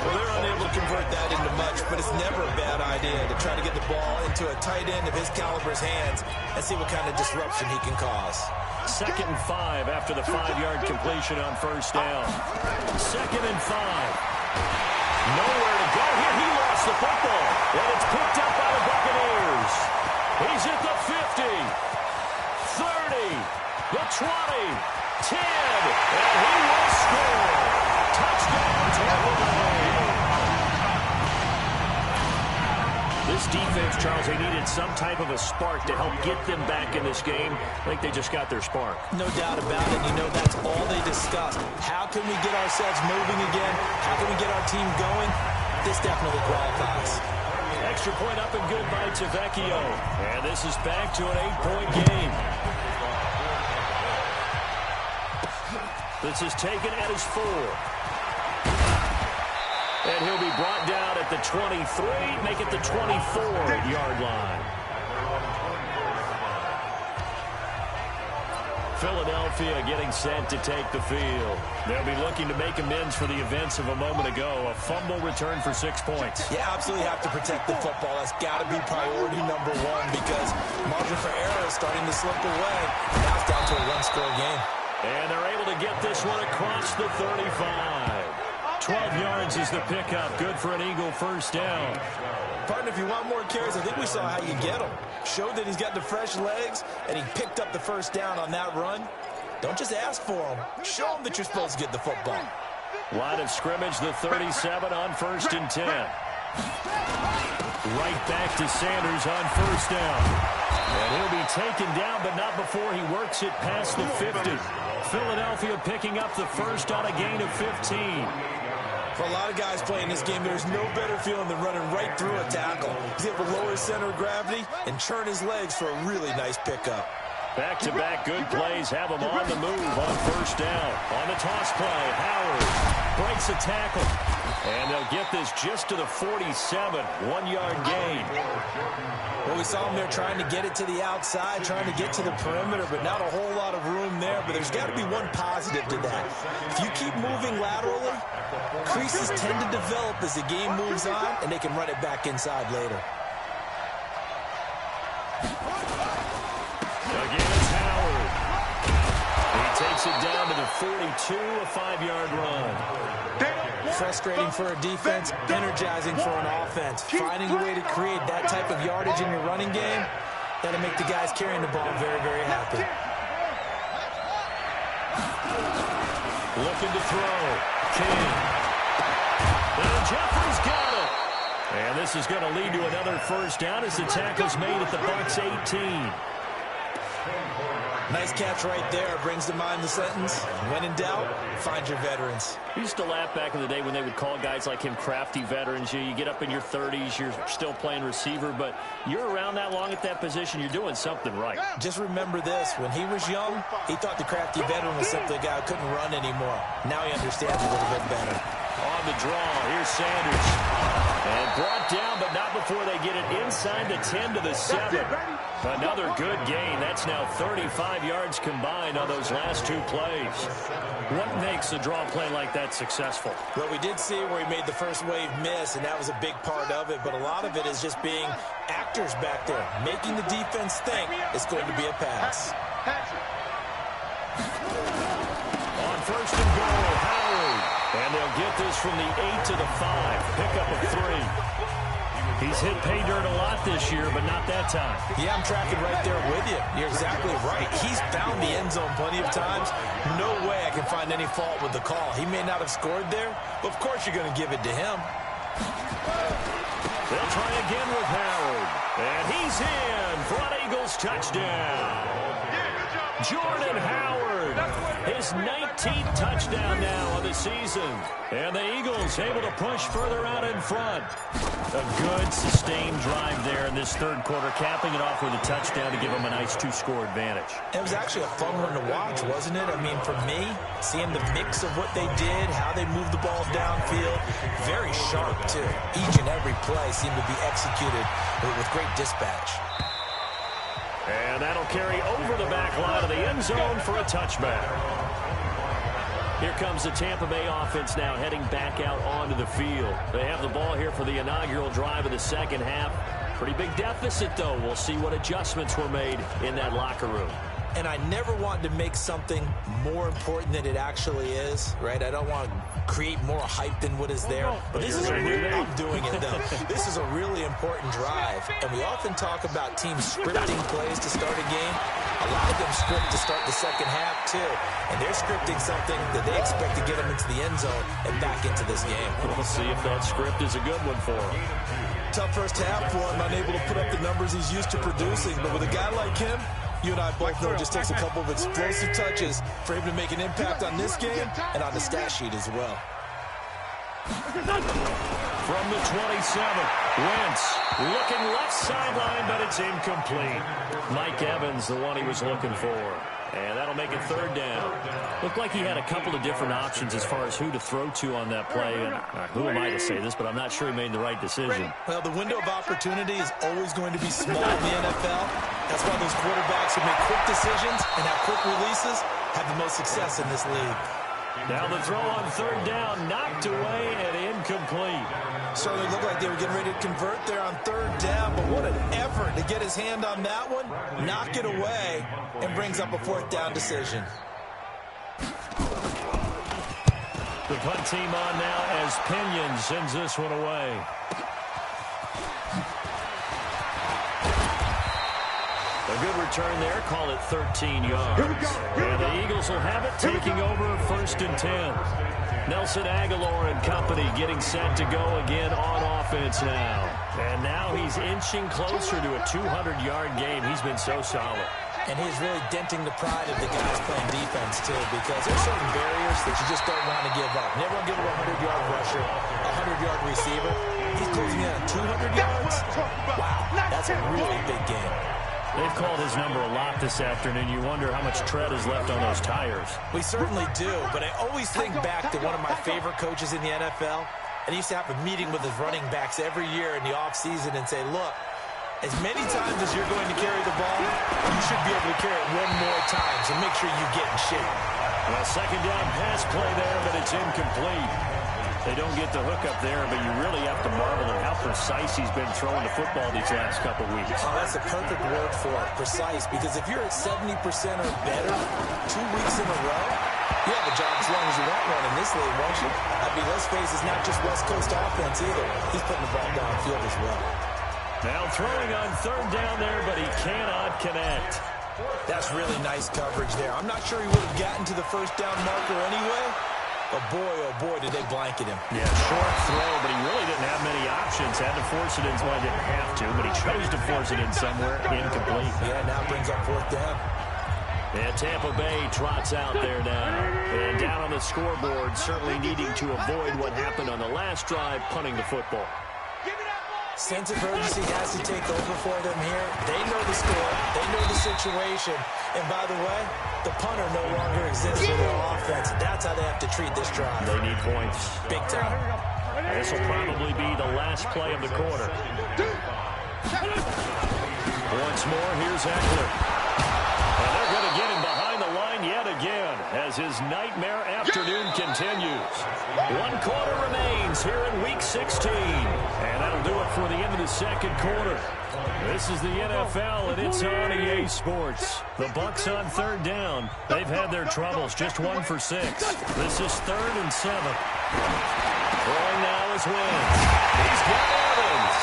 [SPEAKER 2] Well, they're unable to convert that into much, but it's never a bad idea to try to get the ball into a tight end of his caliber's hands and see what kind of disruption he can cause.
[SPEAKER 1] 2nd and 5 after the 5-yard completion on 1st down. 2nd and 5. Nowhere to go here. He lost the football, and it's picked up by the Buccaneers. He's at the 50, 30, the 20, 10, and he will score. Touchdown, Tampa Bay. This defense, Charles, they needed some type of a spark to help get them back in this game. I think they just got their spark.
[SPEAKER 2] No doubt about it. You know, that's all they discussed. How can we get ourselves moving again? How can we get our team going? This definitely qualifies.
[SPEAKER 1] Extra point up and good by Tavecchio. And this is back to an 8-point game. This is taken at his 4. And he'll be brought down at the 23, make it the 24-yard line. Philadelphia getting set to take the field. They'll be looking to make amends for the events of a moment ago. A fumble return for 6 points.
[SPEAKER 2] You absolutely have to protect the football. That's got to be priority number 1 because margin for error is starting to slip away. Now it's down to a 1-score game.
[SPEAKER 1] And they're able to get this one across the 35. 12 yards is the pickup. Good for an Eagle 1st down.
[SPEAKER 2] Partner, if you want more carries, I think we saw how you get them. Showed that he's got the fresh legs, and he picked up the 1st down on that run. Don't just ask for them. Show them that you're supposed to get the football.
[SPEAKER 1] Line of scrimmage, the 37 on 1st and 10. Right back to Sanders on 1st down. And he'll be taken down, but not before he works it past the 50. Philadelphia picking up the 1st on a gain of 15.
[SPEAKER 2] For a lot of guys playing this game, there's no better feeling than running right through a tackle. He's able to lower his center of gravity and churn his legs for a really nice pickup.
[SPEAKER 1] Back-to-back good plays have him on the move on first down. On the toss play, Howard breaks a tackle. And they'll get this just to the 47, 1-yard gain.
[SPEAKER 2] Well, we saw him there trying to get it to the outside, trying to get to the perimeter, but not a whole lot of room there. But there's got to be one positive to that. If you keep moving laterally, creases tend to develop as the game moves on, and they can run it back inside later.
[SPEAKER 1] Again, it's Howard. He takes it down to the 42, a 5-yard run.
[SPEAKER 2] Frustrating for a defense, energizing for an offense. Finding a way to create that type of yardage in your running game, that'll make the guys carrying the ball very, very happy.
[SPEAKER 1] Looking to throw. King. And Jeffrey's got it. And this is going to lead to another first down as the tackle's made at the Bucs 18.
[SPEAKER 2] Nice catch right there. Brings to mind the sentence, when in doubt, find your veterans.
[SPEAKER 1] We used to laugh back in the day when they would call guys like him crafty veterans. You get up in your 30s, you're still playing receiver, but you're around that long at that position, you're doing something right.
[SPEAKER 2] Just remember this. When he was young, he thought the crafty veteran was simply a guy who couldn't run anymore. Now he understands a little bit better.
[SPEAKER 1] On the draw, here's Sanders. And brought down, but not before they get it inside the 10 to the 7. Another good gain. That's now 35 yards combined on those last two plays. What makes a draw play like that successful?
[SPEAKER 2] Well, we did see where he made the first wave miss, and that was a big part of it. But a lot of it is just being actors back there, making the defense think it's going to be a pass.
[SPEAKER 1] On first and goal, Howard. And they'll get this from the 8 to the 5. Pickup of 3. He's hit pay dirt a lot this year, but not that time.
[SPEAKER 2] Yeah, I'm tracking right there with you. You're exactly right. He's found the end zone plenty of times. No way I can find any fault with the call. He may not have scored there, but of course you're going to give it to him.
[SPEAKER 1] They'll try again with Howard. And he's in for an Eagles touchdown. Jordan Howard, his 19th touchdown now of the season. And the Eagles able to push further out in front. A good, sustained drive there in this third quarter, capping it off with a touchdown to give them a nice 2-score advantage.
[SPEAKER 2] It was actually a fun one to watch, wasn't it? I mean, for me, seeing the mix of what they did, how they moved the ball downfield, very sharp, too. Each and every play seemed to be executed with great dispatch.
[SPEAKER 1] And that'll carry over the back line of the end zone for a touchback. Here comes the Tampa Bay offense now heading back out onto the field. They have the ball here for the inaugural drive of the second half. Pretty big deficit, though. We'll see what adjustments were made in that locker room.
[SPEAKER 2] And I never wanted to make something more important than it actually is, right? I don't want to create more hype than what is there. But this is I'm doing it, though. This is a really important drive. And we often talk about teams scripting plays to start a game. A lot of them script to start the second half, too. And they're scripting something that they expect to get them into the end zone and back into this game.
[SPEAKER 1] We'll see if that script is a good one for them.
[SPEAKER 2] Tough first half for him, unable to put up the numbers he's used to producing. But with a guy like him, you and I both know it just takes a couple of explosive touches for him to make an impact on this game and on the stat sheet as well.
[SPEAKER 1] From the 27, Wentz looking left sideline, but it's incomplete. Mike Evans, the one he was looking for. And that'll make it third down. Looked like he had a couple of different options as far as who to throw to on that play. And who am I to say this, but I'm not sure he made the right decision.
[SPEAKER 2] Well, the window of opportunity is always going to be small in the NFL. That's why those quarterbacks who make quick decisions and have quick releases have the most success in this league.
[SPEAKER 1] Now the throw on third down, knocked away and incomplete.
[SPEAKER 2] Certainly looked like they were getting ready to convert there on third down, but what an effort to get his hand on that one, knock it away, and brings up a fourth down decision.
[SPEAKER 1] The punt team on now as Pinion sends this one away. A good return there, call it 13 yards. And the Eagles will have it, taking over first and 10. Nelson Aguilar and company getting set to go again on offense now. And now he's inching closer to a 200-yard game. He's been so solid.
[SPEAKER 2] And he's really denting the pride of the guys playing defense, too, because there's certain barriers that you just don't want to give up. Never want to give up a 100-yard rusher, a 100-yard receiver. He's closing in on 200 yards. Wow, that's a really big game.
[SPEAKER 1] They've called his number a lot this afternoon. You wonder how much tread is left on those tires.
[SPEAKER 2] We certainly do, but I always think back to one of my favorite coaches in the NFL. And he used to have a meeting with his running backs every year in the offseason and say, look, as many times as you're going to carry the ball, you should be able to carry it one more time, so make sure you get in shape.
[SPEAKER 1] Well, second down pass play there, but it's incomplete. They don't get the hook up there, but you really have to marvel at how precise he's been throwing the football these last couple weeks.
[SPEAKER 2] Oh, that's the perfect word for it, precise, because if you're at 70% or better 2 weeks in a row, you have a job as long as you want one in this league, won't you? I mean, let's face it, it's not just West Coast offense either. He's putting the ball downfield as well.
[SPEAKER 1] Now throwing on third down there, but he cannot connect.
[SPEAKER 2] That's really nice coverage there. I'm not sure he would have gotten to the first down marker anyway. But boy, oh boy, did they blanket him.
[SPEAKER 1] Yeah, short throw, but he really didn't have many options. Had to force it in. Well, he didn't have to, but he chose to force it in somewhere. Incomplete.
[SPEAKER 2] Yeah, now brings up fourth down.
[SPEAKER 1] And Tampa Bay trots out there now. And down on the scoreboard, certainly needing to avoid what happened on the last drive, punting the football.
[SPEAKER 2] Sense of urgency has to take over for them here. They know the score. They know the situation. And by the way, the punter no longer exists for their offense. That's how they have to treat this drive.
[SPEAKER 1] They need points.
[SPEAKER 2] Big time.
[SPEAKER 1] This will probably be the last play of the quarter. Once more, here's Eckler. And they're going to get him behind the line yet again as his nightmare afternoon continues. 1 quarter remains here in Week 16. And that'll do it for the end of the second quarter. This is the NFL, and it's on EA Sports. The Bucs on third down. They've had their troubles, just 1 for 6. This is 3rd and 7. Throwing now is Wentz. He's got Evans.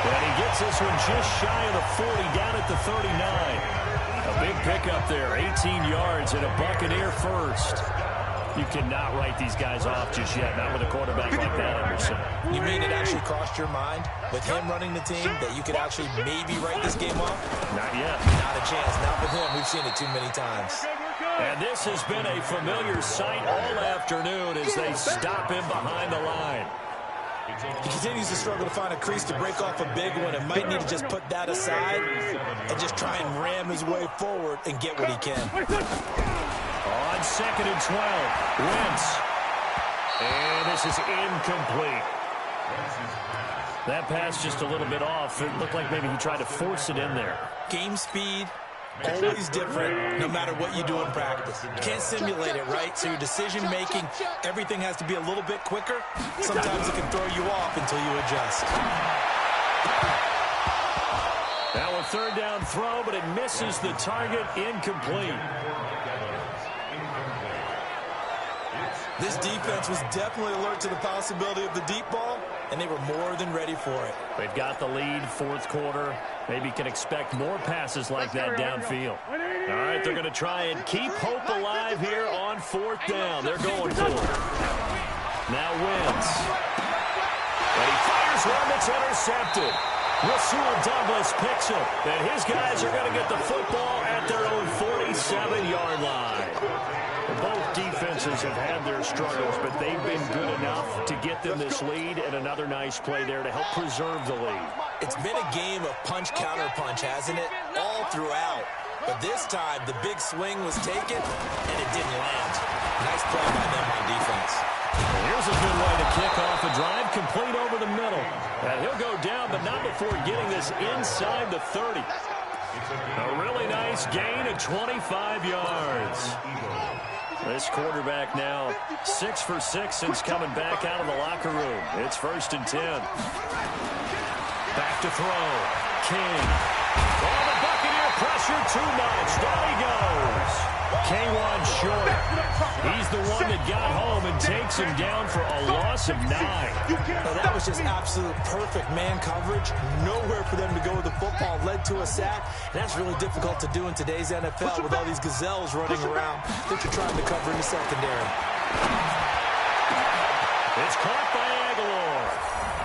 [SPEAKER 1] And he gets this one just shy of the 40, down at the 39. A big pickup there, 18 yards and a Buccaneer first. You cannot write these guys off just yet, not with a quarterback like that under center.
[SPEAKER 2] You mean it actually crossed your mind with him running the team that you could actually maybe write this game off?
[SPEAKER 1] Not yet.
[SPEAKER 2] Not a chance. Not with him. We've seen it too many times.
[SPEAKER 1] And this has been a familiar sight all afternoon as they stop him behind the line.
[SPEAKER 2] He continues to struggle to find a crease to break off a big one and might need to just put that aside and just try and ram his way forward and get what he can.
[SPEAKER 1] On 2nd and 12, Wentz. And this is incomplete. That pass just a little bit off. It looked like maybe he tried to force it in there.
[SPEAKER 2] Game speed, always different no matter what you do in practice. You can't simulate it, right? So your decision-making, everything has to be a little bit quicker. Sometimes it can throw you off until you adjust.
[SPEAKER 1] Now a third down throw, but it misses the target. Incomplete.
[SPEAKER 2] This defense was definitely alert to the possibility of the deep ball, and they were more than ready for it.
[SPEAKER 1] They've got the lead, 4th quarter. Maybe can expect more passes like that downfield. All right, they're going to try and keep hope alive here on 4th down. They're going for it. Now Wentz. And he fires one that's intercepted. Rasul Douglas picks it. And his guys are going to get the football at their own 47-yard line. Both defenses have had their struggles, but they've been good enough to get them this lead, and another nice play there to help preserve the lead.
[SPEAKER 2] It's been a game of punch-counter-punch, hasn't it? All throughout. But this time, the big swing was taken, and it didn't land. Nice play by them on defense.
[SPEAKER 1] And here's a good way to kick off a drive, complete over the middle. And he'll go down, but not before getting this inside the 30. A really nice gain of 25 yards. This quarterback now 6 for 6 since coming back out of the locker room. It's 1st and 10. Back to throw. King. Oh, the Buccaneer pressure too much. Down he goes. K1 short. He's the one that got home and takes him down for a loss of 9.
[SPEAKER 2] Well, that was just absolute perfect man coverage. Nowhere for them to go with the football. Led to a sack. And that's really difficult to do in today's NFL with all these gazelles running around that you're trying to cover in the secondary.
[SPEAKER 1] It's caught by Aguilar.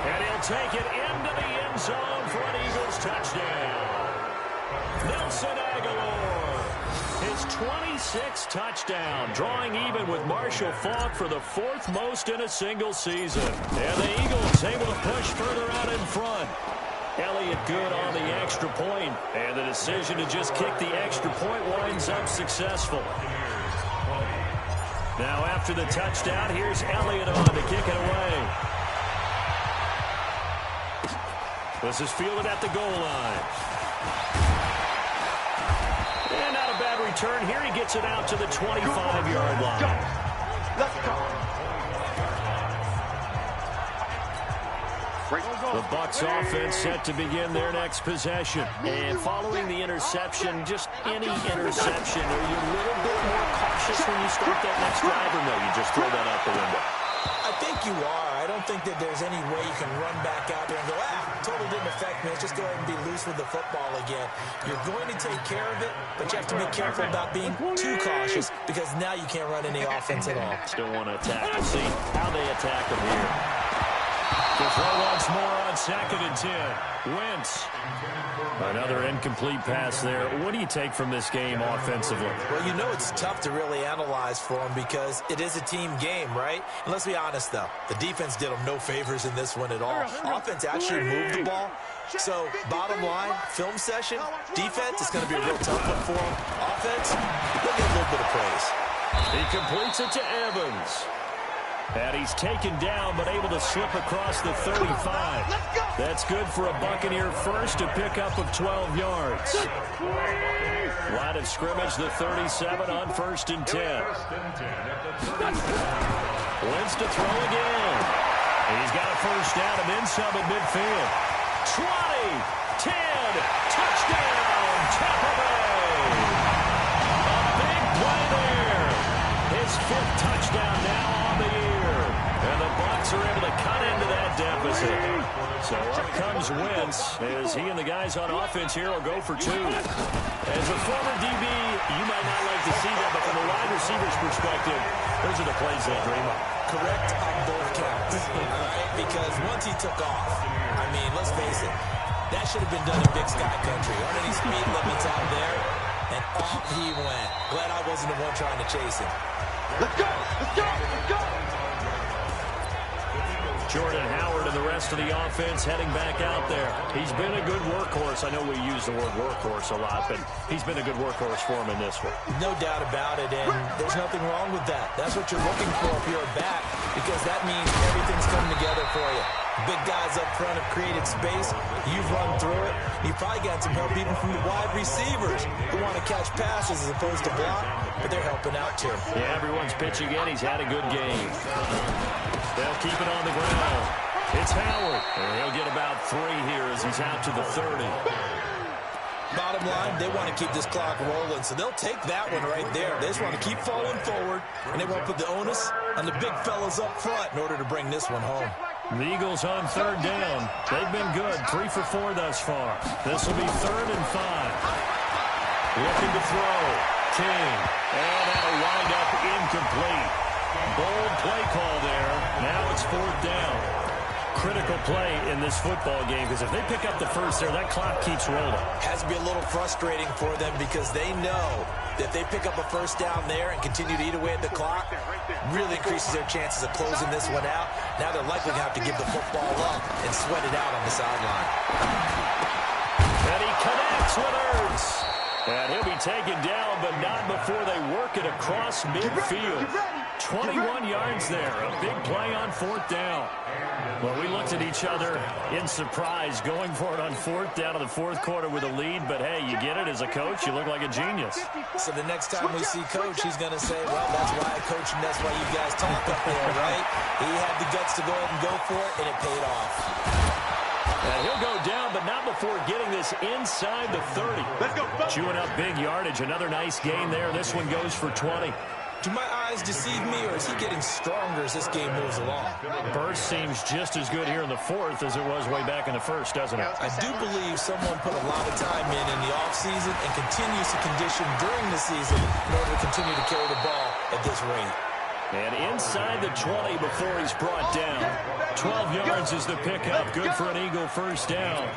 [SPEAKER 1] And he'll take it into the end zone for an Eagles touchdown. Nelson Aguilar. His 26th touchdown, drawing even with Marshall Faulk for the 4th most in a single season. And the Eagles able to push further out in front. Elliott good on the extra point, and the decision to just kick the extra point winds up successful. Now after the touchdown, here's Elliott on to kick it away. This is fielded at the goal line. And not a bad return here. He gets it out to the 25-yard line.
[SPEAKER 3] Let's go.
[SPEAKER 1] The Bucs offense set to begin their next possession. And following the interception, just any interception, are you a little bit more cautious when you start that next drive, or no, you just throw that out the window?
[SPEAKER 2] I think you are. I don't think that there's any way you can run back out there and go, totally didn't affect me. Let's just go ahead and be loose with the football again. You're going to take care of it, but you have to be careful about being too cautious because now you can't run any offense at all.
[SPEAKER 1] Still want to attack. We'll see how they attack them here. The throw once more on 2nd and 10. Wentz. Another incomplete pass there. What do you take from this game offensively?
[SPEAKER 2] Well, you know it's tough to really analyze for them because it is a team game, right? And let's be honest, though. The defense did them no favors in this one at all. Offense actually moved the ball. So, bottom line, film session, defense is going to be a real tough one for them. Offense, they'll get a little bit of praise.
[SPEAKER 1] He completes it to Evans. And he's taken down, but able to slip across the 35. That's good for a Buccaneer first, to pick up of 12 yards. Line of scrimmage, the 37 on 1st and 10. Wentz to throw again. And he's got a first down and then some at midfield. 20, 10, touchdown, Tampa Bay. A big play there. His 5th touchdown now on the year. And the Bucs are able to cut into that deficit. So up comes Wentz as he and the guys on offense here will go for 2. As a former DB, you might not like to see that, but from the wide receiver's perspective, those are the plays they dream of.
[SPEAKER 2] Correct on both counts, right? Because once he took off, I mean, let's face it, that should have been done in Big Sky Country. Aren't any speed limits out there? And off he went. Glad I wasn't the one trying to chase him.
[SPEAKER 3] Let's go. Let's go. Let's go.
[SPEAKER 1] Jordan Howard and the rest of the offense heading back out there. He's been a good workhorse. I know we use the word workhorse a lot, but he's been a good workhorse for him in this one.
[SPEAKER 2] No doubt about it, and there's nothing wrong with that. That's what you're looking for if you're a back, because that means everything's coming together for you. Big guys up front have created space. You've run through it. You've probably got some help even from the wide receivers who want to catch passes as opposed to block, but they're helping out too.
[SPEAKER 1] Yeah, everyone's pitching in. He's had a good game. They'll keep it on the ground. It's Howard. And he'll get about 3 here as he's out to the 30.
[SPEAKER 2] Bottom line, they want to keep this clock rolling, so they'll take that one right there. They just want to keep falling forward, and they won't put the onus on the big fellas up front in order to bring this one home.
[SPEAKER 1] The Eagles on 3rd down. They've been good, 3 for 4 thus far. This will be 3rd and 5. Looking to throw. King. And that'll wind up incomplete. Bold play call there. Now it's 4th down. Critical play in this football game, because if they pick up the first there, that clock keeps rolling.
[SPEAKER 2] Has to be a little frustrating for them because they know that if they pick up a first down there and continue to eat away at the clock, really increases their chances of closing this one out. Now they're likely going to have to give the football up and sweat it out on the sideline.
[SPEAKER 1] And he connects with Ertz. And he'll be taken down, but not before they work it across midfield. 21 yards there. A big play on 4th down. Well, we looked at each other in surprise going for it on 4th down in the 4th quarter with a lead. But, hey, you get it as a coach. You look like a genius.
[SPEAKER 2] So the next time we see Coach, he's going to say, well, that's why I coach and that's why you guys talk up there, right? He had the guts to go ahead and go for it, and it paid off.
[SPEAKER 1] And he'll go down, but not before getting this inside the 30.
[SPEAKER 3] Let's go.
[SPEAKER 1] Chewing up big yardage. Another nice gain there. This one goes for 20.
[SPEAKER 2] Do my eyes deceive me, or is he getting stronger as this game moves along?
[SPEAKER 1] Burst seems just as good here in the 4th as it was way back in the 1st, doesn't it?
[SPEAKER 2] I do believe someone put a lot of time in the offseason and continues to condition during the season in order to continue to carry the ball at this rate.
[SPEAKER 1] And inside the 20 before he's brought down. 12 yards is the pickup. Good for an Eagle first down.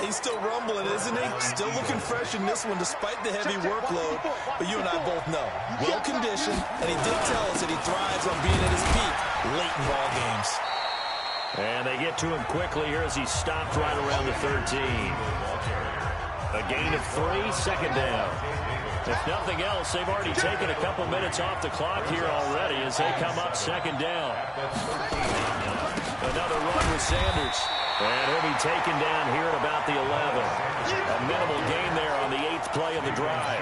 [SPEAKER 2] He's still rumbling, isn't he? Still looking fresh in this one despite the heavy workload. But you and I both know, well-conditioned, and he did tell us that he thrives on being at his peak late in ball games.
[SPEAKER 1] And they get to him quickly here as he stopped right around the 13. A gain of 3, second down. If nothing else, they've already taken a couple minutes off the clock here already as they come up second down. Another run with Sanders. And he'll be taken down here at about the 11. A minimal gain there on the 8th play of the drive.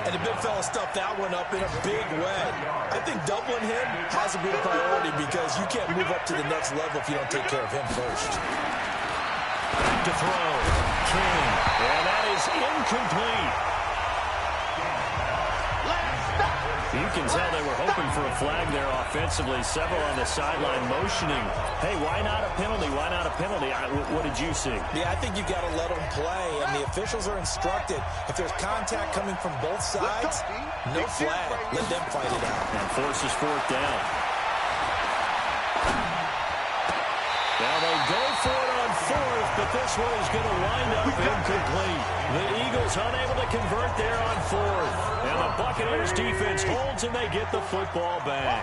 [SPEAKER 2] And the big fella stuffed that one up in a big way. I think doubling him has to be a priority because you can't move up to the next level if you don't take care of him first.
[SPEAKER 1] Back to throw. King. And that is incomplete. You can tell they were hoping for a flag there offensively. Several on the sideline motioning. Hey, why not a penalty? Why not a penalty? What did you see?
[SPEAKER 2] Yeah, I think you got to let them play, and the officials are instructed. If there's contact coming from both sides, no flag. Let them fight it out.
[SPEAKER 1] And forces fourth down. Now they go for it on fourth, but this one is going to wind up incomplete. The Eagles unable to convert there on fourth. And the Buccaneers defense holds and they get the football back.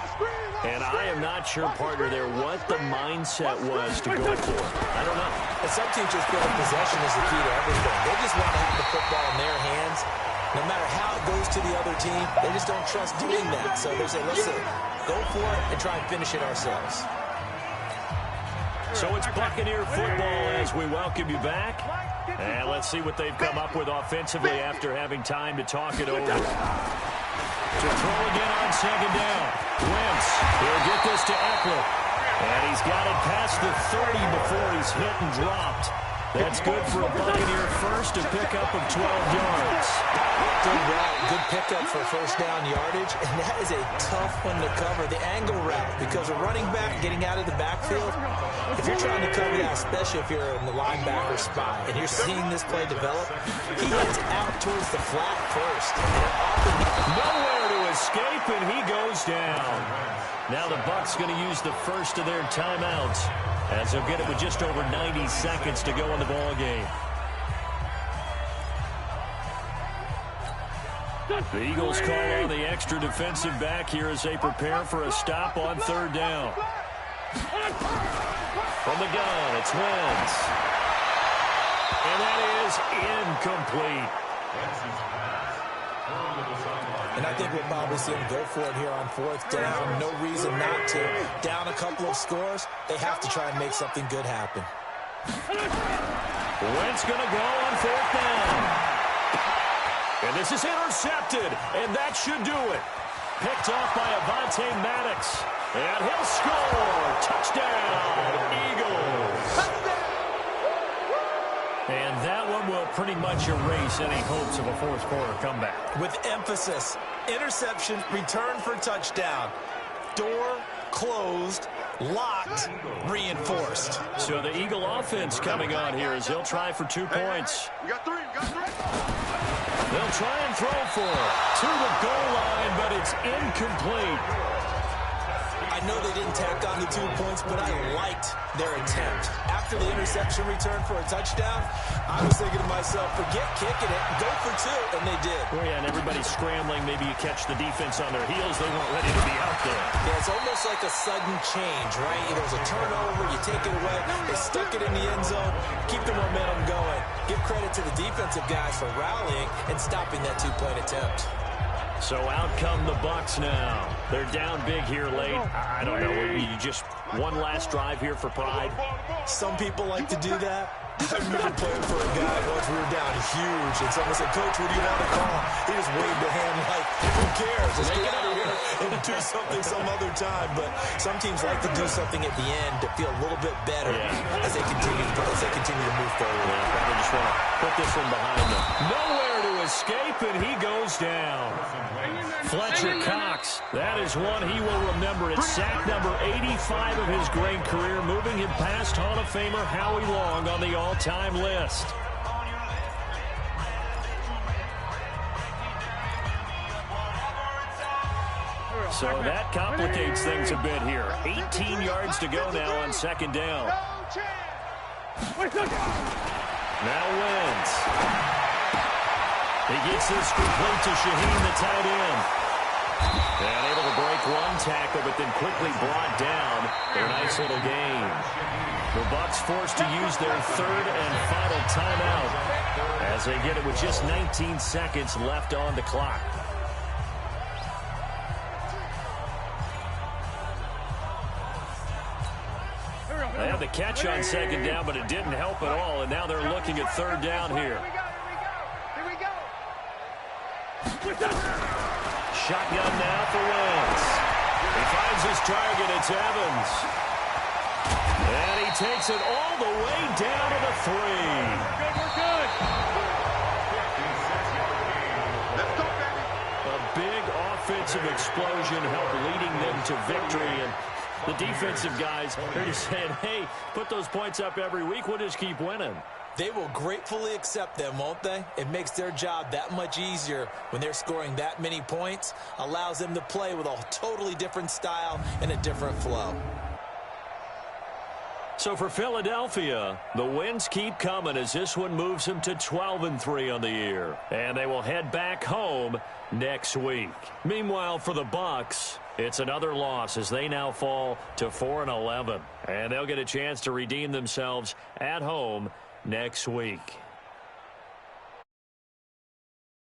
[SPEAKER 1] And I am not sure, partner, there what the mindset was to go for it. I don't know.
[SPEAKER 2] And some teams just feel like possession is the key to everything. They just want to have the football in their hands. No matter how it goes to the other team, they just don't trust doing that. So they say, listen, go for it and try and finish it ourselves.
[SPEAKER 1] So it's Buccaneer football as we welcome you back. And let's see what they've come up with offensively after having time to talk it over. To throw again on second down. Wentz, he'll get this to Eckler. And he's got it past the 30 before he's hit and dropped. That's good for a Buccaneer first, a pickup of 12 yards.
[SPEAKER 2] Good route, good pickup for first down yardage, and that is a tough one to cover, the angle route, because a running back getting out of the backfield, if you're trying to cover that, especially if you're in the linebacker spot, and you're seeing this play develop, he gets out towards the flat first.
[SPEAKER 1] Nowhere to escape, and he goes down. Now the Bucs going to use the first of their timeouts, as they'll get it with just over 90 seconds to go in the ball game. The Eagles call on the extra defensive back here as they prepare for a stop on third down. From the gun, it's Wentz. And that is incomplete.
[SPEAKER 2] And I think we'll probably see him go for it here on fourth down. No reason not to. Down a couple of scores, they have to try and make something good happen.
[SPEAKER 1] Wentz going to go on fourth down. And this is intercepted, and that should do it. Picked off by Avonte Maddox. And he'll score. Touchdown, Eagles. And that one will pretty much erase any hopes of a fourth quarter comeback.
[SPEAKER 2] With emphasis, interception, return for touchdown. Door closed, locked, reinforced.
[SPEAKER 1] So the Eagle offense coming on here as they'll try for 2 points.
[SPEAKER 3] We got three.
[SPEAKER 1] They'll try and throw for it to the goal line, but it's incomplete.
[SPEAKER 2] I know they didn't tack on the 2 points, but I liked their attempt. After the interception return for a touchdown, I was thinking to myself, forget kicking it, go for 2, and they did.
[SPEAKER 1] Well, yeah, and everybody's scrambling. Maybe you catch the defense on their heels. They weren't ready to be out there.
[SPEAKER 2] Yeah, it's almost like a sudden change, right? There was a turnover, you take it away, they stuck it in the end zone, keep the momentum going. Give credit to the defensive guys for rallying and stopping that 2-point attempt.
[SPEAKER 1] So out come the Bucs now. They're down big here late. I don't know. You just one last drive here for pride?
[SPEAKER 2] Some people like to do that. I remember playing for a guy once we were down huge, and someone said, Coach, what do you want to call? He just waved a hand like, who cares? Let's get out of here and do something some other time. But some teams like to do something at the end to feel a little bit better as they continue to move forward.
[SPEAKER 1] Yeah, probably just want to put this one behind them. Nowhere to escape, and he goes down. Fletcher Cox, that is one he will remember. It's sack number 85 of his great career, moving him past Hall of Famer Howie Long on the all-time list. So that complicates things a bit here. 18 yards to go now on second down. Now Wentz. He gets this complete to Shaheen, the tight end. And able to break one tackle, but then quickly brought down for a nice little gain. The Bucs forced to use their third and final timeout as they get it with just 19 seconds left on the clock. They had the catch on second down, but it didn't help at all, and now they're looking at third down here.
[SPEAKER 3] Here we go.
[SPEAKER 1] Shotgun now for Wentz. He finds his target. It's Evans. And he takes it all the way down to the 3.
[SPEAKER 3] We're good. Let's go, baby.
[SPEAKER 1] A big offensive explosion helped leading them to victory. And the defensive guys are just saying, hey, put those points up every week. We'll just keep winning.
[SPEAKER 2] They will gratefully accept them, won't they? It makes their job that much easier when they're scoring that many points. Allows them to play with a totally different style and a different flow.
[SPEAKER 1] So for Philadelphia, the wins keep coming as this one moves them to 12-3 on the year. And they will head back home next week. Meanwhile, for the Bucs, it's another loss as they now fall to 4-11. And they'll get a chance to redeem themselves at home next week.